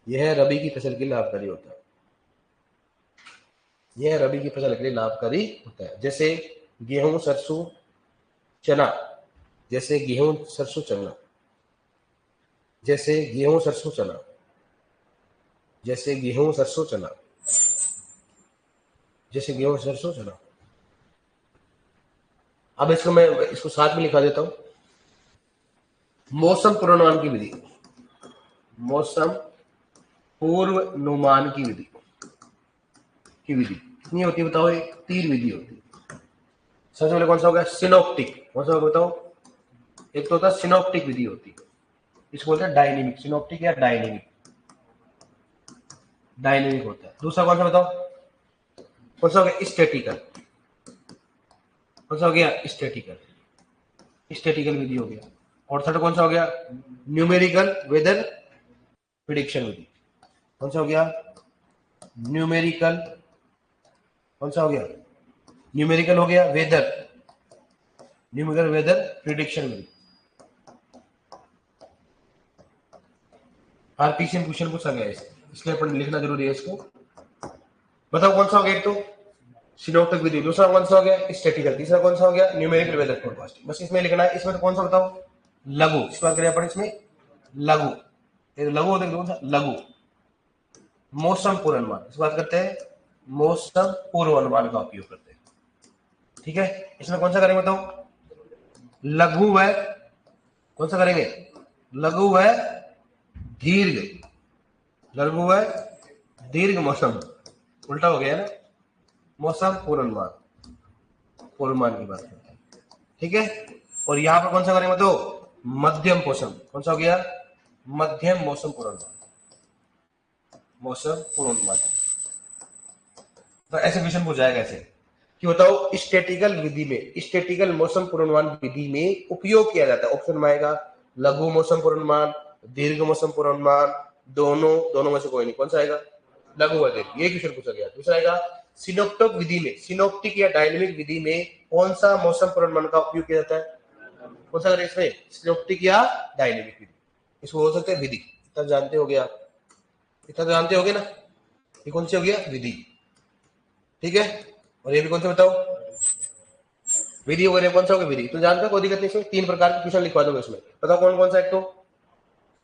यह रबी की फसल के लिए लाभकारी होता है। यह रबी की फसल के लिए लाभकारी होता है। जैसे गेहूं, सरसों, चना। जैसे गेहूं, सरसों, चना। जैसे गेहूं, सरसों, चना। जैसे गेहूं, सरसों, चना। जैसे गेहूं, सरसों, चना। अब इसको मैं इसको साथ में लिखा देता हूं। मौसम पूर्वानुमान की विधि। मौसम पूर्वानुमान की विधि कितनी होती है बताओ? एक 3 विधि होती है। सबसे पहले कौन सा हो गया? सिनोप्टिक। कौन सा होगा बताओ? एक तो होता है सिनोप्टिक विधि होती है, इसको बोलते हैं डायनेमिक। सिनोप्टिक या डायनेमिक, डायनेमिक होता है। दूसरा कौन सा बताओ? कौन सा हो गया? स्टैटिकल। कौन सा हो गया? स्टैटिकल। स्टैटिकल विधि हो गया। और थर्ड कौन सा हो गया? न्यूमेरिकल वेदर प्रिडिक्शन विधि। कौन सा हो गया? न्यूमेरिकल। कौन सा हो गया? न्यूमेरिकल हो गया वेदर, न्यूमेरिकल वेदर प्रिडिक्शन विधि। आरपीसी में क्वेश्चन पूछा गया है इसलिए अपन लिखना जरूरी है इसको। बताओ कौन सा हो गया? एक तो सिनोप्टिक विधि, दूसरा कौन सा हो गया? स्टैटिकल, तीसरा कौन सा हो गया? Numerical weather forecasting. बस इसमें लिखना है। इसमें तो कौन सा बताओ? लघु। इस बात करें अपन इसमें लघु। लघु होता है कौन सा? लघु। मौसम पूर्वानुमान, इस बात करते हैं मौसम पूर्वानुमान का उपयोग करते हैं। ठीक है, इसमें कौन सा करेंगे बताओ? लघु व कौन सा करेंगे? लघु व दीर्घ। लघु व दीर्घ मौसम, उल्टा हो गया ना। मौसम पूर्वानुमान, पूर्वानुमान की बात करते हैं। ठीक है, और यहां पर कौन सा करेंगे बताओ? मध्यम मौसम। कौन सा हो गया? मध्यम मौसम पूर्वानुमान। मौसम पूर्वानुमान। तो ऐसे क्वेश्चन पूछ जाएगा ऐसे कि बताओ स्टैटिकल विधि में, स्टैटिकल मौसम पूर्वानुमान विधि में उपयोग किया जाता है। ऑप्शन में आएगा लघु मौसम पूर्वानुमान, दीर्घ मौसम पूर्वानुमान, दोनों। दोनों में से कोई नहीं। कौन सा आएगा? लघु व दीर्घ। ये क्वेश्चन पूछा गया। दूसरा आएगा सिनोप्टिक विधि में, सिनोप्टिक या डायनेमिक विधि में कौन सा मौसम पूर्वानुमान का उपयोग किया जाता है? कौन सा? इसमें सिनोप्टिक या डायनेमिक विधि, इसको हो सकता है विधि। इतना जानते हो गया आप? इतना तो जानते होगे ना? ये कौन सी हो गया? विधि। ठीक है, और ये भी कौन सा बताओ? विधि वगैरह। कौन सा होगा? विधि। तो जानते हो, कोई दिक्कत नहीं। इसमें 3 प्रकार के क्वेश्चन लिखवा दूंगा इसमें। बताओ कौन कौन सा? एक तो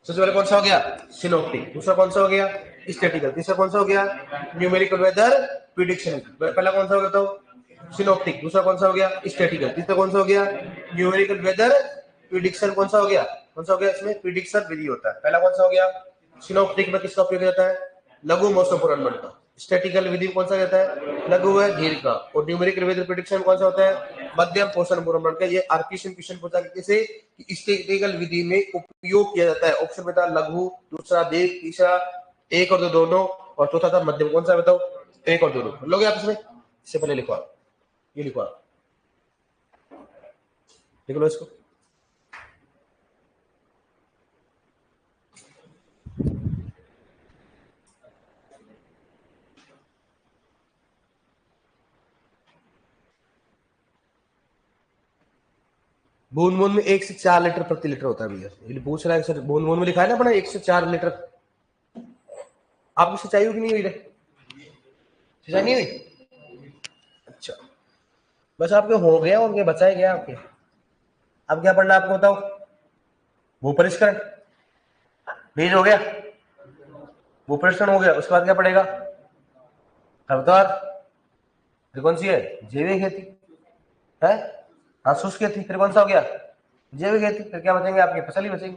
सबसे पहले कौन सा हो गया? सिनोप्टिक। दूसरा कौन सा हो गया? स्टैटिकल। तीसरा कौन सा हो गया? Numerical weather prediction. पहला कौन सा हो गया तो? सिनोप्टिक। दूसरा कौन सा हो गया? स्टैटिकल। तीसरा कौन सा हो गया? Numerical weather prediction. कौन सा हो गया? कौन सा हो गया? इसमें प्रिडिक्शन विधि होता है। पहला कौन सा हो गया? सिनोप्टिक में किसका उपयोग जाता है? लघु मौसम पूर्वानुमान का। स्टैटिकल विधि कौन सा रहता है? लघु व दीर्घ का। और न्यूमेरिकल वेदर प्रिडिक्शन कौन सा होता है? मध्यम मौसम पूर्वानुमान का। ये आरपीसी क्वेश्चन पूछा कैसे कि स्टैटिकल विधि में उपयोग किया जाता है। ऑप्शन में था लघु, दूसरा दीर्घ, तीसरा एक और दो दोनों, और चौथा था मध्यम। कौन सा बताओ? एक और दोनों। लोगे आप इसमें? इससे पहले लिखवा, ये लिखवा, लिख लो इसको। बूंद बूंद में 1 से 4 लीटर प्रति लीटर होता है भैया। ये पूछ रहा है सर, बूंद बूंद में लिखा है ना अपना 1 से 4 लीटर। आपकी सिंचाई होगी नहीं हुई? सिंचाई नहीं हुई? अच्छा, बस आपके हो गया और क्या बचा है क्या आपके? अब क्या पढ़ना आपको बताओ? भू परिष्करण, बीज हो गया, भू परिष्करण हो गया। उसके बाद क्या पड़ेगा? खरपतवार। फिर कौन सी है? जैविक खेती है। हाँ, शुष्क खेती। फिर कौन सा हो गया? जैविक खेती। फिर क्या बचेंगे आपके? फसल ही बचेंगे।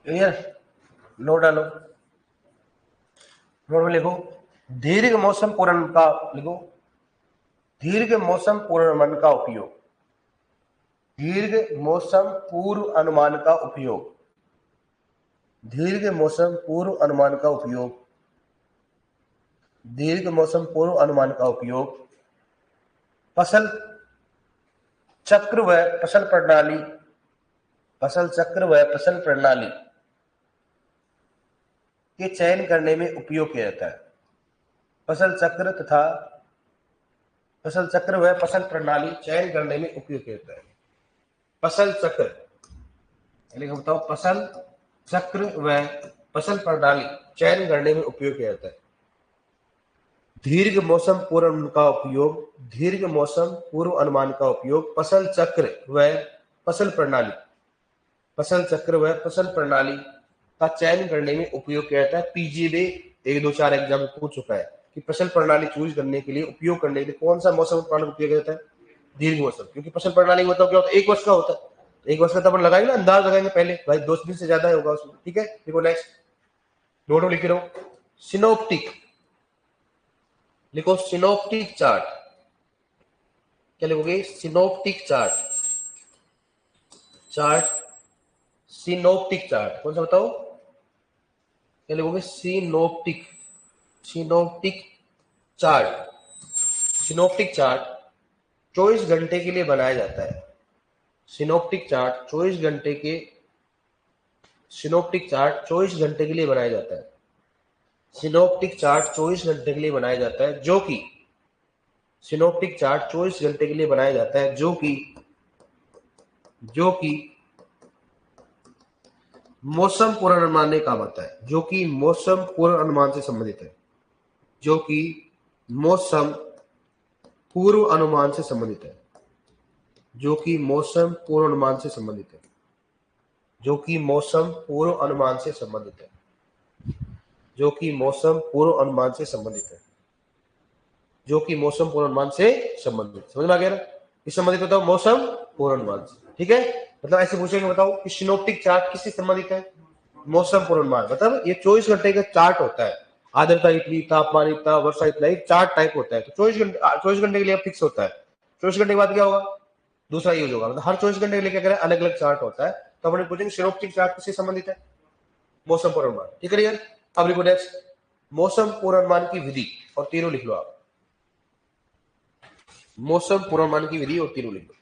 क्लियर? नोट डालो, नोट में लिखो दीर्घ मौसम पूर्वानुमान का, लिखो दीर्घ मौसम पूर्वानुमान का उपयोग, दीर्घ मौसम पूर्व अनुमान का उपयोग, दीर्घ मौसम पूर्व अनुमान का उपयोग, दीर्घ मौसम पूर्व अनुमान का उपयोग फसल चक्र व फसल प्रणाली, फसल चक्र व फसल प्रणाली के चयन करने में उपयोग किया जाता है। फसल चक्र तथा फसल चक्र व फसल प्रणाली चयन करने में उपयोग किया जाता है। फसल चक्र, बताओ, फसल चक्र व फसल प्रणाली चयन करने में उपयोग किया जाता है। दीर्घ मौसम पूर्व अनुमान का उपयोग, दीर्घ मौसम पूर्व अनुमान का उपयोग फसल चक्र व फसल प्रणाली, फसल चक्र व फसल प्रणाली का चयन करने में उपयोग किया जाता है। पीजी में 1-2-4 एग्जाम पूछ चुका है कि फसल प्रणाली चूज करने के लिए, उपयोग करने के लिए कौन सा मौसम प्रणाली उपयोग किया जाता है? दीर्घ मौसम, क्योंकि फसल प्रणाली मतलब क्या होता है? 1 वर्ष का होता है। 1 वर्ष का तो अपन लगाएंगे ना, अंदाज लगाएंगे पहले, भाई 2 दिन से ज्यादा होगा उसमें। ठीक है, देखो नेक्स्ट, नोटो लिख रहा हूं, सिनोप्टिक, लिखो सिनोप्टिक चार्ट। क्या लिखोगे? Synoptic chart, chart, synoptic chart कौन सा बताओ? क्या लिखोगे? Synoptic, synoptic chart, synoptic chart 24 घंटे के लिए बनाया जाता है। सिनोप्टिक चार्ट 24 घंटे के, सिनोप्टिक चार्ट 24 घंटे के लिए बनाया जाता है। सिनोप्टिक चार्ट 24 घंटे के लिए बनाया जाता है, जो कि सिनोप्टिक चार्ट 24 घंटे के लिए बनाया जाता है, जो कि मौसम पूर्वानुमान में काम आता है, जो कि मौसम पूर्वानुमान से संबंधित है, जो कि मौसम पूर्व अनुमान से संबंधित है, जो कि मौसम पूर्वानुमान से संबंधित है, जो कि मौसम पूर्व अनुमान से संबंधित है, जो कि मौसम पूर्व अनुमान से संबंधित है, जो कि मौसम पूर्वानुमान से संबंधित, समझ में आ गया ना? किस संबंधित बताओ? मौसम पूर्वानुमान से। ठीक है, मतलब ऐसे पूछेंगे, बताओ कि सिनोप्टिक चार्ट किससे संबंधित है? मौसम पूर्वानुमान, मतलब ये 24 घंटे का चार्ट होता है। आर्द्रता इतनी, तापमान इतना, वर्षा इतना, एक चार्ट टाइप होता है। तो 24 घंटे के लिए फिक्स होता है। 24 घंटे के बाद क्या होगा? दूसरा यूज होगा। मतलब हर 24 घंटे के लिए क्या करें, अलग अलग चार्ट होता है। तो अपने पूछेंगे सिनोप्टिक चार्ट किससे संबंधित है? मौसम पूर्वानुमान। ठीक है यार, अब लिखो नेक्स्ट, मौसम पूर्वानुमान की विधि और तीनों लिख लो आप। मौसम पूर्वानुमान की विधि और तीनों लिख लो।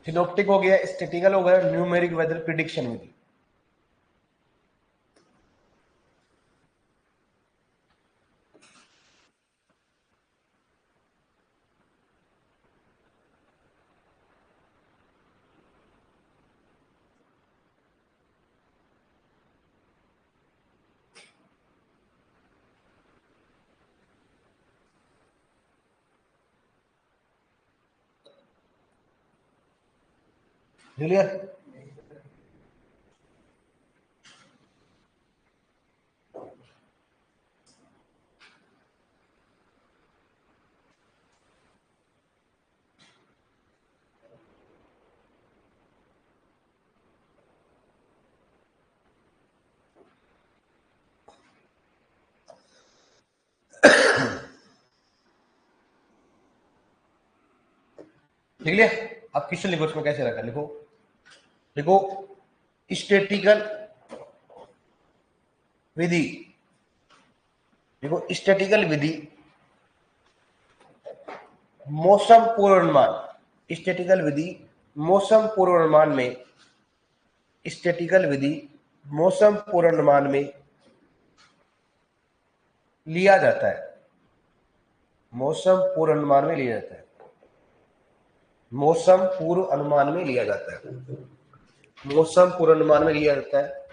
सिनोप्टिक हो गया, स्टैटिकल हो गया, न्यूमेरिक वेदर प्रिडिक्शन विधि। क्लियर? लिख लिया? अब क्वेश्चन लिखो, इसमें कैसे रखा, लिखो लिखो स्टैटिकल विधि, देखो स्टैटिकल विधि मौसम पूर्वानुमान, स्टैटिकल विधि मौसम पूर्वानुमान में, स्टैटिकल विधि मौसम पूर्वानुमान में लिया जाता है, मौसम पूर्व अनुमान में लिया जाता है, मौसम पूर्व अनुमान में लिया जाता है, मौसम पूर्व अनुमान में लिया जाता है।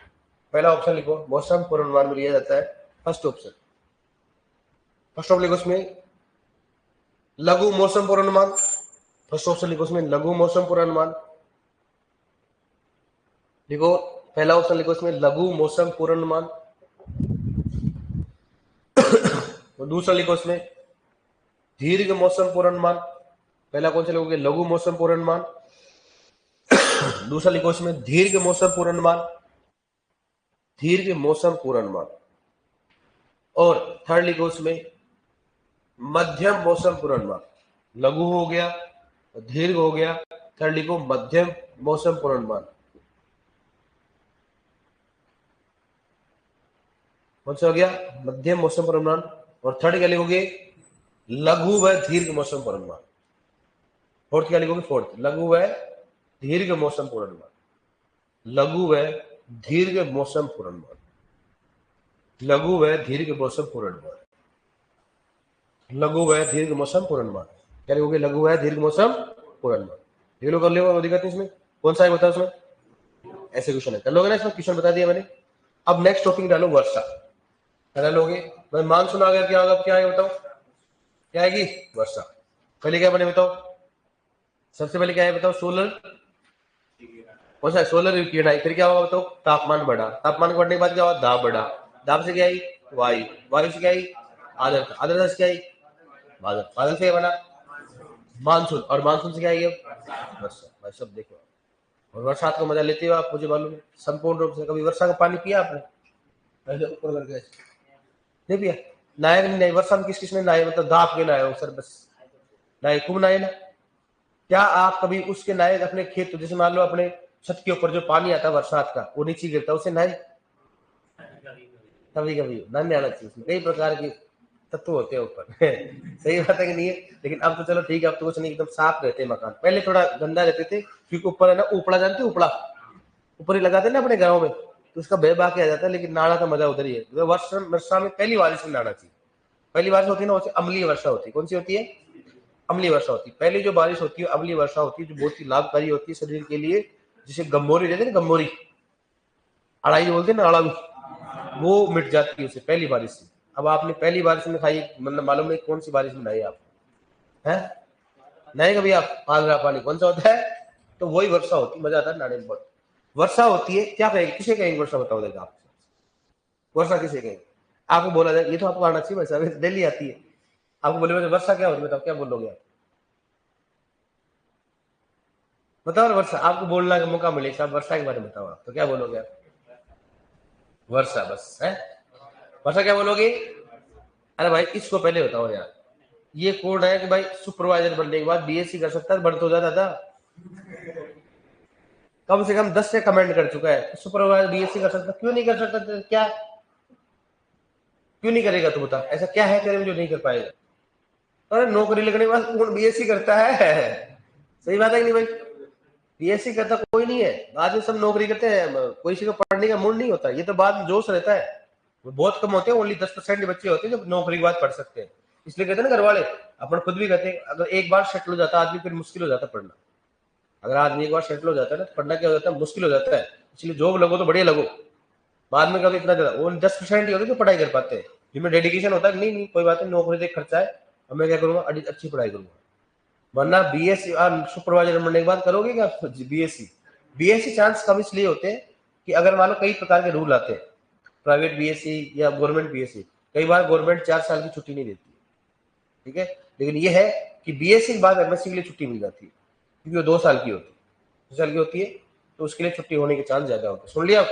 पहला ऑप्शन लिखो, मौसम पूर्व अनुमान में लिया जाता है, फर्स्ट ऑप्शन, फर्स्ट ऑप्शन लिखो उसमें लघु मौसम पूर्वानुमान, फर्स्ट ऑप्शन लिखो उसमें लघु मौसम पूर्वानुमान, लिखो पहला ऑप्शन लिखो इसमें लघु मौसम पूर्वानुमान, और दूसरा लिखो इसमें दीर्घ मौसम पूर्वानुमान। पहला कौन सा लिखोगे, लघु मौसम पूर्वानुमान, दूसरा लिखो इसमें दीर्घ मौसम पूर्वानुमान, दीर्घ मौसम पूर्वानुमान, और थर्ड लिखो इसमें मध्यम मौसम पूर्वानुमान। लघु हो गया, दीर्घ हो गया, थर्ड लिखो मध्यम मौसम पूर्वानुमान। कौन सा हो गया, मध्यम मौसम पूर्वानुमान, और थर्ड क्या लिखोगे, लघु व दीर्घ मौसम पूर्वानुमान। फोर्थ क्या लिखोगे, फोर्थ लघु व दीर्घ मौसम पूर्वानुमान, लघु व दीर्घ मौसम पूर्वानुमान, लघु व दीर्घ मौसम पूर्वानुमान, लघु व दीर्घ मौसम पूर्वानुमान। क्या लिखोगे, लघु व दीर्घ मौसम पूर्वानुमान। ये लोग कर लो, दिक्कत नहीं इसमें, कौन सा है बताओ उसमें, ऐसे क्वेश्चन है, कर लोगे ना, इसमें क्वेश्चन बता दिया मैंने। अब नेक्स्ट टॉपिक डालो वर्षा, क्या लोगे भाई, मानसून आ गया, क्या होगा, क्या है बताओ, क्या आएगी, वर्षा। पहले क्या बने बताओ, सबसे पहले क्या है बताओ, सोलर, कौन सा सोलर विकिरण, फिर क्या होगा बताओ, तापमान बढ़ा, तापमान बढ़ने के बाद क्या हुआ, दाब बढ़ा, दाब से क्या आई, वायु, वायु से क्या आई, आर्द्रता, आर्द्रता से क्या आई, बादल, बादल से क्या बना, मानसून, और मानसून से क्या आई वर्षा। भाई सब देखो, और बरसात का मजा लेते हो आप, मुझे मालूम है संपूर्ण रूप से। कभी वर्षा का पानी पिया आपने, ऊपर करके नहीं पिया, नहाया नहीं, नहीं वर्षा में किस किसने नहाए, मतलब दाप के नहाए हो सर, बस नहाए, खूब नहाए ना। क्या आप कभी उसके नहाए अपने खेत, जैसे मान लो अपने छत के ऊपर जो पानी आता है बरसात का, वो नीचे गिरता है, उसे नहाए, कभी कभी नहाने आना चाहिए, उसमें कई प्रकार के तत्व होते हैं ऊपर सही बात है कि नहीं है, लेकिन अब तो चलो ठीक है, अब तो कुछ नहीं, एकदम साफ रहते हैं मकान, पहले थोड़ा गंदा रहते थे, क्योंकि ऊपर है ना उपड़ा, जानते हो उपड़ा, ऊपर ही लगाते ना अपने घरों में, तो उसका बह बहा के आ जाता है, लेकिन नहाना का मजा उधर ही है। वर्षा में पहली बारिश में नहाना चाहिए, पहली बारिश होती है ना, अम्लीय वर्षा होती है, कौन सी होती है, अम्लीय वर्षा होती है। पहली जो बारिश होती है अम्लीय वर्षा होती है, जो बहुत ही लाभकारी होती है शरीर के लिए, जिसे गम्मोरी कहते हैं ना, गम्मोरी, अड़ाई बोलते हैं ना, अड़ाई, वो मिट जाती है उसे पहली बारिश से। अब आपने पहली बारिश में खाई, मतलब मालूम नहीं कौन सी बारिश में नहाई आप, है नहीं कभी आप, आगरा पानी कौन सा होता है, तो वही वर्षा होती है, मजा आता है नहाने में बहुत। वर्षा होती है, क्या कहेंगे, किसे कहेंगे वर्षा, बताओ देगा आप, वर्षा किसे कहेंगे, आपको बोला जाए, ये तो आपको आना चाहिए, वैसा डेली आती है, आपको बोले वर्षा क्या होती है, बताओ क्या बोलोगे आप, बताओ ना वर्षा, आपको बोलने का मौका मिले, आप वर्षा के बारे में बताओ, आप तो क्या बोलोगे आप, वर्षा बस है, वर्षा क्या बोलोगे। अरे भाई इसको पहले बताओ यार, ये कोड है कि भाई सुपरवाइजर बनने के बाद बीएससी कर सकता है, बढ़ तो जाता था, कम से कम 10 से कमेंट कर चुका है, सुपरवाइजर बीएससी कर सकता, क्यों नहीं कर सकता, क्या क्यों नहीं करेगा, तू बता, ऐसा क्या है तेरे में जो नहीं कर पाएगा। अरे नौकरी लगने के बाद कौन बीएससी करता है, सही बात है कि नहीं भाई, बीएससी करता कोई नहीं है, बाद में सब नौकरी करते हैं, कोई किसी को पढ़ने का मूड नहीं होता, ये तो बाद में जोश रहता है, बहुत कम होते हैं, ओनली 10% बच्चे होते हैं जो नौकरी के बाद पढ़ सकते हैं। इसलिए कहते हैं ना घर वाले, अपन खुद भी कहते हैं, अगर एक बार सेटल हो जाता आदमी, फिर मुश्किल हो जाता पढ़ना, अगर आदमी एक बार सेटल हो जाता है ना, तो पढ़ना क्या हो जाता है, मुश्किल हो जाता है। इसलिए जॉब लगो तो बढ़िया लगो, बाद में कभी इतना ज्यादा, वो 10% ही होते जो पढ़ाई कर पाते हैं, जिनमें डेडिकेशन होता है, नहीं नहीं कोई बात नहीं, नौकरी से खर्चा है, अब मैं क्या करूंगा, अच्छी पढ़ाई करूंगा। वरना बीएससी सुपरवाइजर बनने के बाद करोगे क्या बीएससी, बीएससी चांस कम इसलिए होते हैं कि अगर मान लो कई प्रकार के रूल आते हैं, प्राइवेट बीएससी या गवर्नमेंट बीएससी, कई बार गवर्नमेंट 4 साल की छुट्टी नहीं देती है, ठीक है, लेकिन ये है कि बीएससी के बाद एमएससी के लिए छुट्टी मिल जाती है, क्योंकि वो 2 साल की होती है, 2 साल की होती है, तो उसके लिए छुट्टी होने के चांस ज्यादा होते हैं। सुन लिया,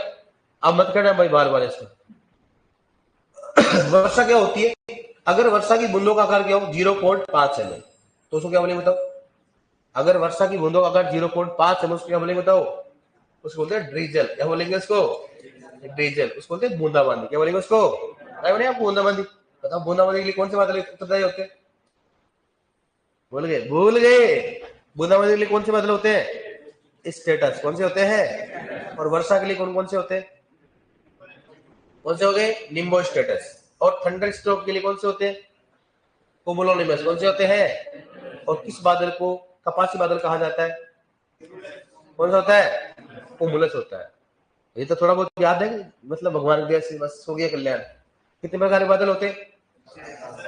अब मत करना भाई बार बार इसमें। वर्षा क्या होती है, अगर वर्षा की बूंदों का आकार क्या हो 0.5 mm, तो उसको क्या बोले बताओ, अगर वर्षा की बूंदों का आकार 0.5 mm, उसको क्या बोलेंगे बताओ? उसको बोलते हैं ड्रीजल। क्या बोलेंगे उसको? ड्रीजल। उसको बोलते हैं बूंदाबांदी। क्या बोलेंगे उसको? क्या बोलेंगे आपको? बूंदाबांदी। बताओ बूंदाबांदी के लिए कौन से बादल उत्तरदायी होते हैं? भूल गए? भूल गए। बूंदाबांदी के लिए कौन से बादल होते हैं? स्टेटस। कौन से होते हैं? और वर्षा के लिए कौन कौन से होते हैं? कौन से हो गए? निम्बो स्टेटस। और थंडर स्ट्रोक के लिए कौन से होते हैं? कुमुलोनिम्बस। कौन से होते हैं? और किस बादल को कपासी बादल कहा जाता है? कौन सा होता है? कुमुलस होता है। ये तो थोड़ा बहुत याद है, मतलब भगवान की दया से बस हो गया कल्याण। कितने प्रकार के बादल होते हैं?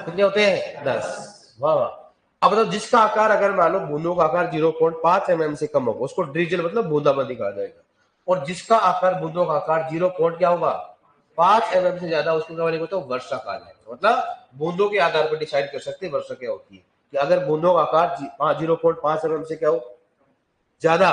कितने होते हैं? 10। वाह वाह। अब बताओ, जिसका आकार अगर मान लो बूंदों का आकार 0.5 mm से कम होगा उसको ड्रिजल मतलब बूंदाबांदी कहा जाएगा। और जिसका आकार बूंदों का आकार 0 क्या होगा? 5 mm से ज्यादा, उसको क्या बोलेंगे? तो वर्षा कहा जाएगा। मतलब बूंदों के आधार पर डिसाइड कर सकते हैं वर्षा क्या होती है, कि अगर बूंदों का आकार 0.5 mm से क्या हो ज्यादा,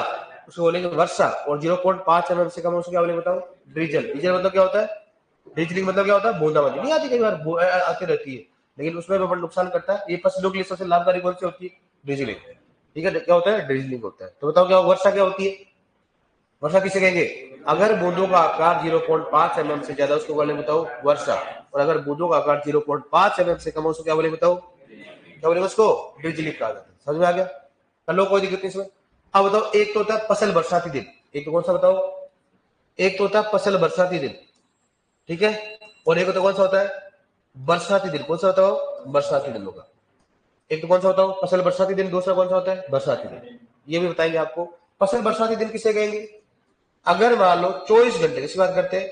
उसको बोलेंगे वर्षा। और 0.5 mm से कम, उसको क्या बोलेंगे बताओ? ड्रिजल। ड्रिजल मतलब क्या होता है? ड्रिजलिंग मतलब क्या होता है? बूंदाबांदी। नहीं आती, कई बार आती रहती है, लेकिन उसमें भी नुकसान करता है। ये फसलों के लिए सबसे लाभकारी कौन सी होती है? ड्रिजलिंग। ठीक है, क्या होता है? ड्रिजलिंग होता है। तो बताओ क्या वर्षा क्या होती है? वर्षा किसे कहेंगे? अगर बूंदों का आकार 0.5 mm से ज्यादा, उसको बोलेंगे बताओ वर्षा। और अगर बूंदों का आकार 0.5 mm से कम, उसको क्या बोलेंगे बताओ? क्या बोलेंगे उसको? ड्रिजलिंग कहा जाता है। समझ में आ गया? कर लो, कोई दिक्कत नहीं इसमें। अब बताओ, एक तो होता है फसल बरसाती दिन, एक तो कौन सा बताओ? एक तो होता है फसल बरसाती दिन, ठीक है। और एक तो कौन सा होता है? बरसाती दिन। कौन सा होता है? बरसाती दिन होगा। एक तो कौन सा होता है? फसल बरसाती दिन। दूसरा कौन सा होता है? बरसाती दिन। ये भी बताएंगे आपको। फसल बरसाती दिन किसे कहेंगे? अगर मान लो 24 घंटे, किसी बात करते हैं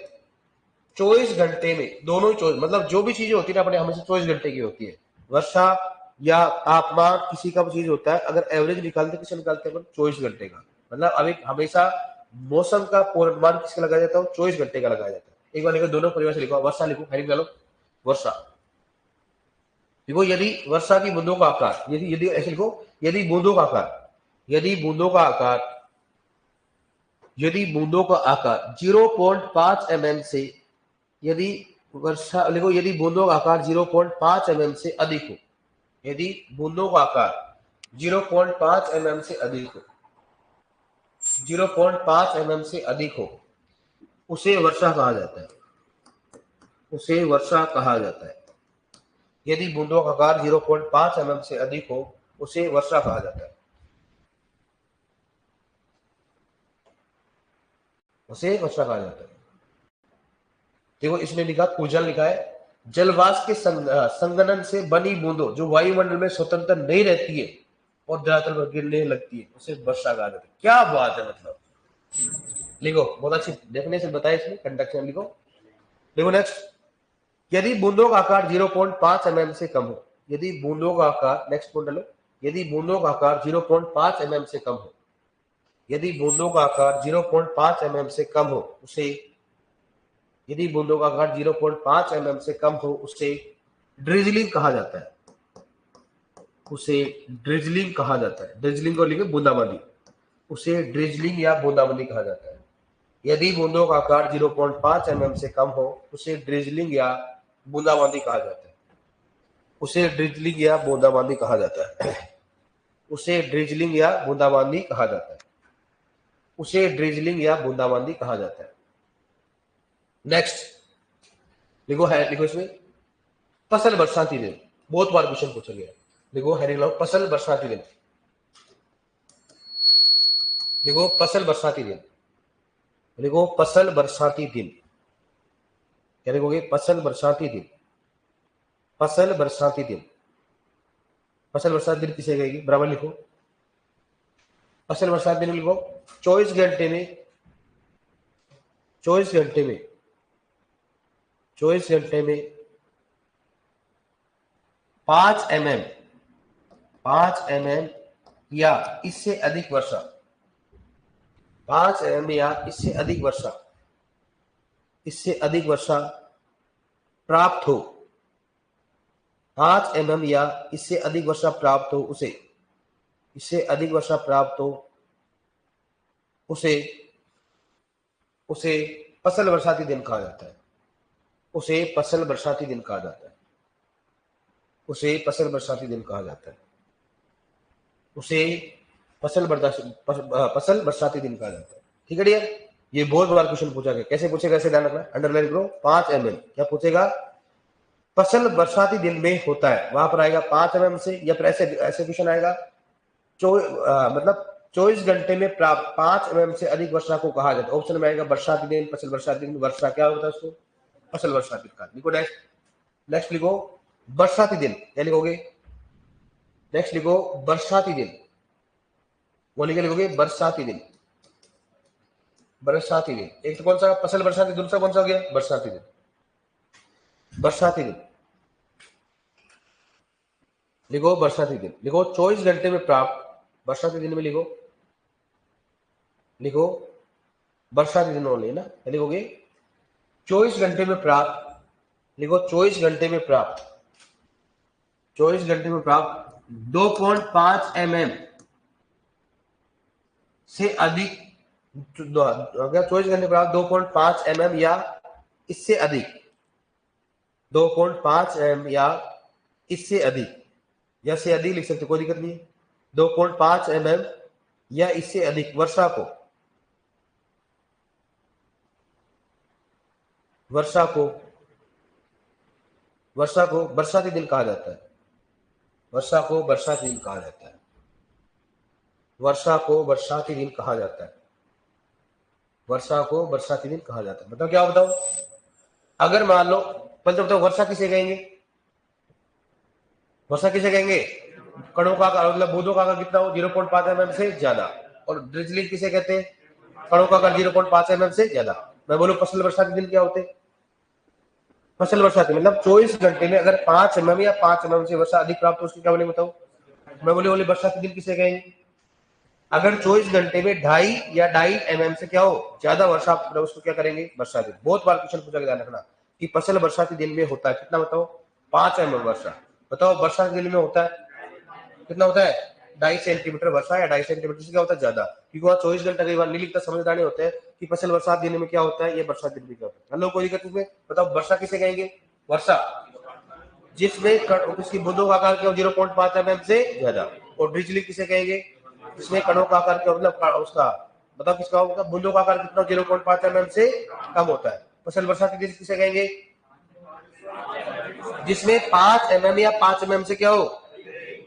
24 घंटे में, दोनों 24 मतलब जो भी चीजें होती है ना अपने, हमेशा 24 घंटे की होती है। वर्षा या तापमान किसी का भी चीज होता है, अगर एवरेज निकालते किसे निकालते हैं? 24 घंटे का। मतलब अभी हमेशा मौसम का पूर्वानुमान किसका लगाया जाता है? 24 घंटे का लगाया जाता है। एक बार लिखो, दोनों परिभाषा लिखो। वर्षा लिखो, हेडिंग डालो वर्षा। देखो, यदि वर्षा की बूंदों का आकार, यदि यदि ऐसे लिखो, यदि बूंदों का आकार, यदि बूंदों का आकार, यदि बूंदों का आकार 0.5 mm से, यदि वर्षा लिखो, यदि बूंदों का आकार 0.5 mm से अधिक हो, यदि बूंदों का आकार 0.5 mm से अधिक हो, 0.5 mm से अधिक हो, उसे वर्षा कहा जाता है। उसे वर्षा कहा जाता है। यदि बूंदों का आकार 0.5 mm से अधिक हो, उसे वर्षा कहा जाता है। उसे वर्षा कहा जाता है। देखो, इसमें लिखा, कुजल लिखा है, जलवाष्प के संगनन से बनी बूंदों जो वायुमंडल में स्वतंत्र नहीं रहती है और धरातल पर गिरने लगती है, उसे वर्षा कहा जाता है। क्या बात है! मतलब लिखो, बहुत अच्छी डेफिनेशन बताया इसमें, कंडक्शन लिखो। देखो नेक्स्ट, यदि बूंदों का आकार 0.5 mm से कम हो, यदि बूंदों का आकार, नेक्स्ट पॉइंट लो, यदि बूंदों का आकार 0.5 mm से कम हो, यदि बूंदों का आकार 0.5 mm से कम हो, उसे, यदि बूंदों का आकार 0.5 mm से कम हो, उसे ड्रिजलिंग कहा जाता है। उसे ड्रिजलिंग कहा जाता है। ड्रिजलिंग को लिखे बूंदाबांदी। उसे ड्रिजलिंग या बूंदाबांदी कहा जाता है। यदि बूंदों का आकार 0.5 mm से कम हो, उसे ड्रिजलिंग या बूंदाबांदी कहा जाता है। उसे ड्रिजलिंग या बूंदाबांदी कहा जाता है। उसे ड्रिजलिंग या बूंदाबांदी कहा जाता है। उसे ड्रिजलिंग या बूंदाबांदी कहा जाता है। नेक्स्ट लिखो है, लिखो इसमें, फसल बरसाती दिन। बहुत बार क्वेश्चन पूछा गया। लिखो हेडिंग लो, फसल बरसाती दिन। लिखो फसल बरसाती दिन। लिखो फसल बरसाती दिन। क्या लिखोगे? फसल बरसाती दिन। फसल बरसाती दिन। फसल बरसाती दिन किसे कहेगी? बराबर लिखो, फसल बरसाती दिन लिखो। 24 घंटे में, 24 घंटे में, 24 घंटे में 5 mm, 5 mm या इससे अधिक वर्षा, 5 mm या इससे अधिक वर्षा, इससे अधिक वर्षा प्राप्त हो, 5 mm या इससे अधिक वर्षा प्राप्त हो, उसे, इससे अधिक वर्षा प्राप्त हो, उसे, उसे फसल बरसाती दिन कहा जाता है। उसे फसल बरसाती दिन कहा जाता है। उसे फसल बरसाती दिन कहा जाता है। उसे फसल बरसाती दिन कहा जाता है। ठीक है डियर, ये बहुत बार क्वेश्चन पूछा गया। कैसे पूछेगा, ऐसे ध्यान रखना, अंडरलाइन करो। 5 mm क्या पूछेगा, फसल बरसाती दिन में होता है, वहां पर आएगा 5 mm से, या फिर ऐसे ऐसे क्वेश्चन आएगा मतलब 24 घंटे में प्राप्त 5 mm से अधिक वर्षा को कहा जाता है। ऑप्शन में आएगा बरसाती दिन, फसल बरसाती दिन, वर्षा क्या होता है उसको, फसल बरसाती दिन का। लिखो नेक्स्ट, नेक्स्ट लिखो बरसाती दिन, क्या लिखोगे, नेक्स्ट लिखो बरसाती दिन, बोलिए क्या लिखोगे, बरसाती दिन, बरसाती दिन। एक तो कौन सा, फसल बरसाती, दूसरा कौन सा हो गया, बरसाती दिन, बरसाती दिन। लिखो बरसाती दिन, लिखो 24 घंटे में प्राप्त, बरसाती दिन में लिखो, लिखो बरसाती दिन ओनली ना, क्या लिखोगे, 24 घंटे में प्राप्त, लिखो 24 घंटे में प्राप्त, 24 घंटे में प्राप्त 2.5 mm से अधिक, अगर 24 घंटे प्राप्त 2.5 mm या इससे अधिक, 2.5 mm या इससे अधिक, या से अधिक लिख सकते, कोई दिक्कत नहीं है। 2.5 mm या इससे अधिक वर्षा को, वर्षा को, वर्षा को बरसाती दिन कहा जाता है, वर्षा को बरसाती दिन कहा जाता है, वर्षा को बरसाती दिन कहा जाता है, वर्षा को बरसाती दिन कहा जाता है। बताओ क्या बताओ, अगर मान लो, पहले बताओ वर्षा किसे कहेंगे, वर्षा किसे कहेंगे, कणों का आकार, मतलब बूंदों का आकार कितना हो, 0.5 mm से ज्यादा। और ड्रिजलिंग किसे कहते हैं, कणों का आकार 0.5 mm से ज्यादा। मैं बोलूं फसल बरसाती दिन क्या होते हैं, फसल बरसाती मतलब 24 घंटे में अगर 5 mm या 5 mm से वर्षा अधिक प्राप्त हो, उसकी क्या बोले बताओ। मैं बोले बरसाती दिन किसे कहेंगे, अगर 24 घंटे में 2.5 या 2.5 mm से क्या हो, ज्यादा वर्षा, उसको क्या करेंगे, बरसाती। बहुत बार क्वेश्चन पूछा, ध्यान रखना कि फसल बरसाती दिन में होता है कितना, बताओ 5 mm वर्षा। बताओ बरसाती दिन में होता है कितना, होता है 2.5 सेंटीमीटर वर्षा, या 2.5 सेंटीमीटर से क्या होता है ज्यादा, क्योंकि वहां 24 घंटे कई बार नहीं लिखता, समझदार होते हैं कि फसल बरसात दिन में क्या होता है, ये बरसात दिन में क्या होता है। हेलो, कोई दिक्कत इसमें, बताओ वर्षा किसे कहेंगे, वर्षा जिसमें उसकी बूंदों का आकार क्या 0.5 mm से ज्यादा। और ड्रिजलिंग किसे कहेंगे, इसमें कणों का आकार क्या, मतलब उसका, बताओ किसका होगा, बूंदों का आकार कितना 0.5 mm से कम होता है। फसल बरसाती दिन किसे कहेंगे, जिसमें 5 mm या 5 mm से क्या हो,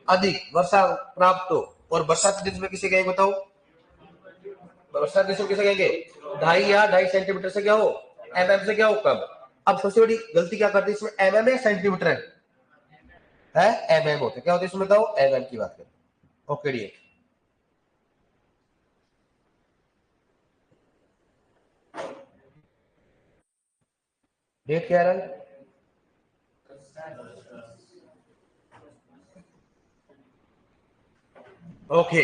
अधिक वर्षा प्राप्त हो। और बरसाती दिन में किसे कहेंगे बताओ, बरसाती दिन किसे कहेंगे, 2.5 या 2.5 सेंटीमीटर से क्या हो, mm से क्या हो, कम। अब सबसे बड़ी गलती क्या करती है इसमें, mm या सेंटीमीटर है, mm होते, क्या होते इसमें बताओ, mm की बात करें। ओके डी, डेट क्या है, ओके।